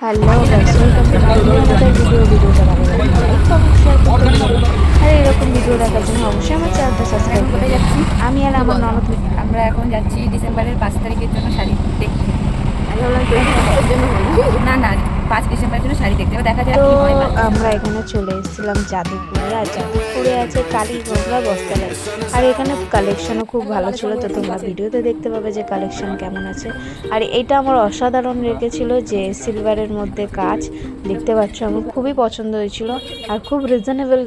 Hello guys, welcome to my ভিডিওটা ভালো লাগলে লাইক কমেন্ট শেয়ার করতে ভুলবেন না। আর এরকম ভিডিও দেখার জন্য অবশ্যই আমার চ্যানেলটা সাবস্ক্রাইব করে যাচ্ছি। আমি আর আমার ননদ আমরা এখন যাচ্ছি ডিসেম্বরের 5 তারিখের জন্য শাড়ি দেখতে। না না, 5 ডিসেম্বরের জন্য শাড়ি দেখতে। এবার দেখা যায় তো কি হয়। আমরা এখানে চলে এসেছিলাম যাদবপুরে। আর যাদবপুরে আছে কালীগঞ্জ বা বস্ত্রালয়। আর এখানে কালেকশনও খুব ভালো ছিল, তো তোমরা ভিডিওতে দেখতে পাবে যে কালেকশন কেমন আছে। আর এটা আমার অসাধারণ রেখেছিল, যে সিলভারের মধ্যে কাজ দেখতে পাচ্ছ, আমার খুবই পছন্দ হয়েছিল। আর খুব রিজনেবল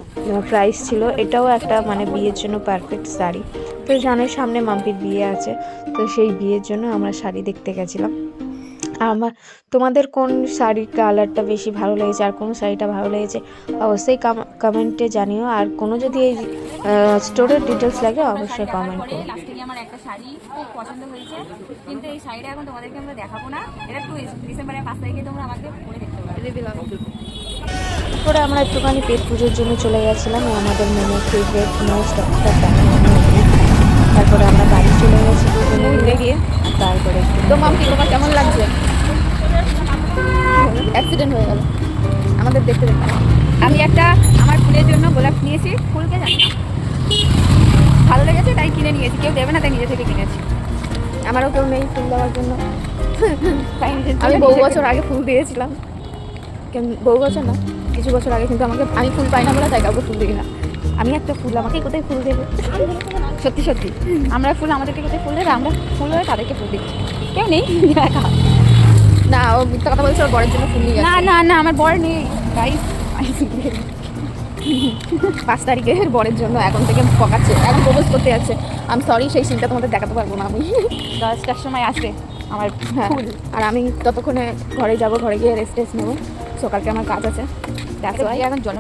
প্রাইস ছিল। এটাও একটা মানে বিয়ের জন্য পারফেক্ট শাড়ি। তো জানোই সামনে মাম্পির বিয়ে আছে, তো সেই বিয়ের জন্য আমরা শাড়ি দেখতে গেছিলাম। আমার তোমাদের কোন শাড়ির কালারটা বেশি ভালো লেগেছে আর কোন শাড়িটা ভালো লেগেছে অবশ্যই কমেন্টে জানিও। আর কোনো যদি এই স্টোরের ডিটেলস লাগে অবশ্যই কমেন্ট করো। লাস্টে গিয়ে আমার একটা শাড়ি খুব পছন্দ হয়েছে, কিন্তু এই শাড়িটা এখন তোমাদেরকে আমরা দেখাবো না। এটা একটু ডিসেম্বরের 5 তারিখে তোমরা আমাকে পরে দেখতে পাবে। তারপরে আমরা একটুখানি পেট পুজোর জন্য চলে গেছিলাম, আমাদের মনে ফেভারিট মোস্ট একটা তারপরে আমরা বাড়ি চলে গেছি গিয়ে। তারপরে তো মাম্পি, তোমার কেমন লাগছে? অ্যাক্সিডেন্ট হয়ে গেল আমাদের দেখতে দেখতে। আমি একটা আমার ফুলের জন্য গোলাপ নিয়েছি, ফুলকে জানি না, ভালো লেগেছে তাই কিনে নিয়েছি। কেউ দেবে না তাই নিজে থেকে কিনেছি। আমারও কেউ নেই ফুল দেওয়ার জন্য। তাই আমি বহু বছর আগে ফুল দিয়েছিলাম, বহু বছর না, কিছু বছর আগে, কিন্তু আমি ফুল পাই না বলে তাই কাউকে ফুল দিই না। আমি একটা ফুল, আমাকে কোথায় ফুল দেবে? সত্যি সত্যি আমরা ফুল, আমাদেরকে কোথায় ফুল দেবে, আমরা ফুল হয়ে তাদেরকে ফুল দিচ্ছি। কেউ নেই একা। না, ও মিথ্যা কথা বলছে, ওর বরের জন্য ফুল নিয়ে না গেছে। না না, আমার বর নেই গাইস। 5 তারিখের বরের জন্য এখন থেকে পকাচ্ছে, এখন প্রপোজ করতে যাচ্ছে। আমি সরি, সেই সিনটা তোমাদের দেখাতে পারবো না আমি। 10টার সময় আসবে আমার হ্যাঁ, ফুল। আর আমি ততক্ষণে ঘরে যাব, ঘরে গিয়ে রেস্ট নেবো। সকালকে আমার কাজ আছে। এখন জন্য